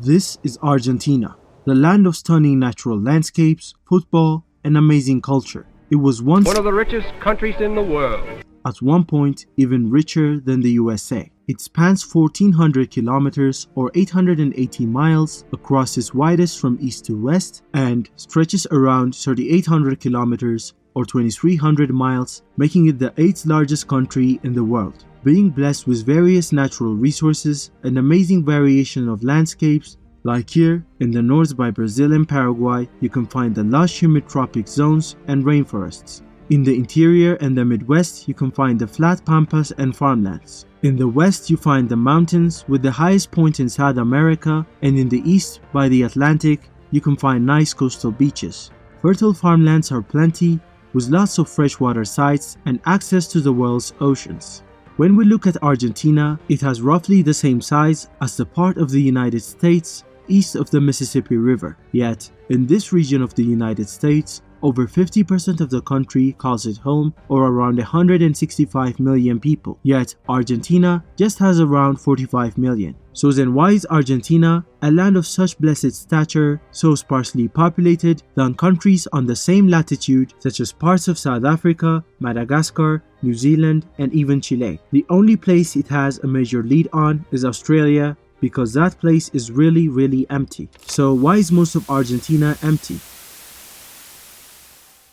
This is Argentina, the land of stunning natural landscapes, football, and amazing culture. It was once one of the richest countries in the world. At one point, even richer than the USA. It spans 1,400 kilometers or 880 miles across its widest from east to west and stretches around 3,800 kilometers or 2,300 miles, making it the 8th largest country in the world. Being blessed with various natural resources and amazing variation of landscapes, like here in the north by Brazil and Paraguay, you can find the lush humid tropic zones and rainforests. In the interior and the Midwest, you can find the flat pampas and farmlands. In the west, you find the mountains with the highest point in South America, and in the east, by the Atlantic, you can find nice coastal beaches. Fertile farmlands are plenty, with lots of freshwater sites and access to the world's oceans. When we look at Argentina, it has roughly the same size as the part of the United States east of the Mississippi River. Yet, in this region of the United States, over 50% of the country calls it home, or around 165 million people. Yet, Argentina just has around 45 million. So then why is Argentina, a land of such blessed stature, so sparsely populated than countries on the same latitude such as parts of South Africa, Madagascar, New Zealand, and even Chile? The only place it has a major lead on is Australia, because that place is really empty. So why is most of Argentina empty?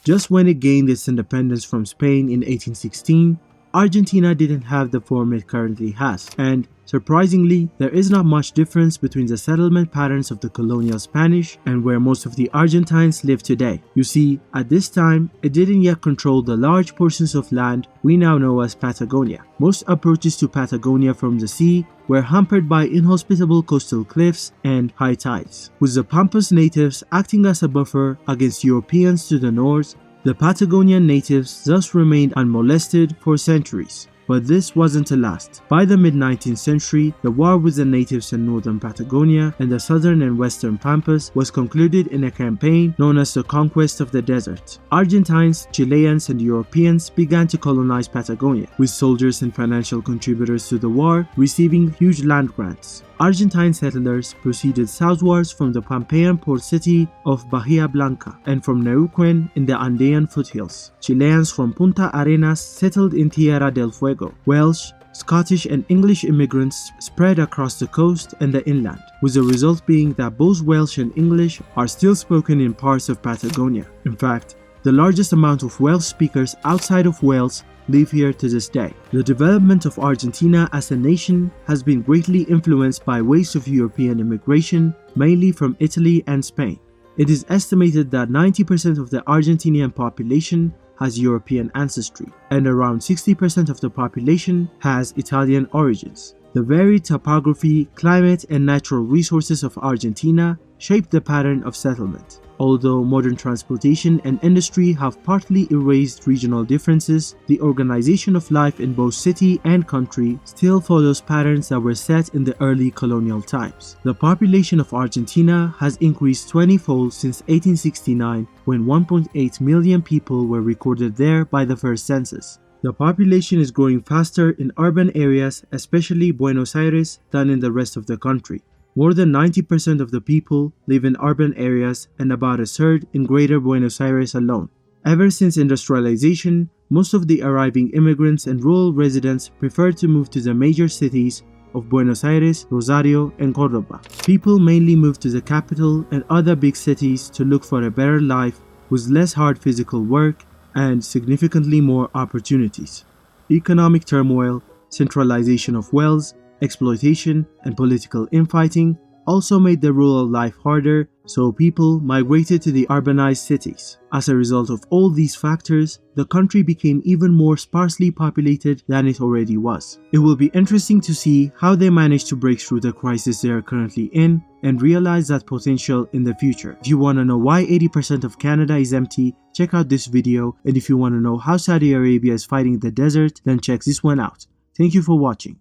Just when it gained its independence from Spain in 1816, Argentina didn't have the form it currently has, and surprisingly, there is not much difference between the settlement patterns of the colonial Spanish and where most of the Argentines live today. You see, at this time, it didn't yet control the large portions of land we now know as Patagonia. Most approaches to Patagonia from the sea were hampered by inhospitable coastal cliffs and high tides. With the Pampas natives acting as a buffer against Europeans to the north, the Patagonian natives thus remained unmolested for centuries. But this wasn't to last. By the mid-19th century, the war with the natives in northern Patagonia and the southern and western Pampas was concluded in a campaign known as the Conquest of the Desert. Argentines, Chileans, and Europeans began to colonize Patagonia, with soldiers and financial contributors to the war receiving huge land grants. Argentine settlers proceeded southwards from the Pompeian port city of Bahia Blanca and from Neuquén in the Andean foothills. Chileans from Punta Arenas settled in Tierra del Fuego. Welsh, Scottish, and English immigrants spread across the coast and the inland, with the result being that both Welsh and English are still spoken in parts of Patagonia. In fact, the largest amount of Welsh speakers outside of Wales live here to this day. The development of Argentina as a nation has been greatly influenced by waves of European immigration, mainly from Italy and Spain. It is estimated that 90% of the Argentinian population has European ancestry, and around 60% of the population has Italian origins. The varied topography, climate, and natural resources of Argentina shaped the pattern of settlement. Although modern transportation and industry have partly erased regional differences, the organization of life in both city and country still follows patterns that were set in the early colonial times. The population of Argentina has increased 20-fold since 1869, when 1.8 million people were recorded there by the first census. The population is growing faster in urban areas, especially Buenos Aires, than in the rest of the country. More than 90% of the people live in urban areas and about a third in Greater Buenos Aires alone. Ever since industrialization, most of the arriving immigrants and rural residents prefer to move to the major cities of Buenos Aires, Rosario, and Córdoba. People mainly move to the capital and other big cities to look for a better life with less hard physical work and significantly more opportunities. Economic turmoil, centralization of wealth, exploitation, and political infighting also made the rural life harder, so people migrated to the urbanized cities. As a result of all these factors, the country became even more sparsely populated than it already was. It will be interesting to see how they manage to break through the crisis they are currently in and realize that potential in the future. If you want to know why 80% of Canada is empty, check out this video, and if you want to know how Saudi Arabia is fighting the desert, then check this one out. Thank you for watching.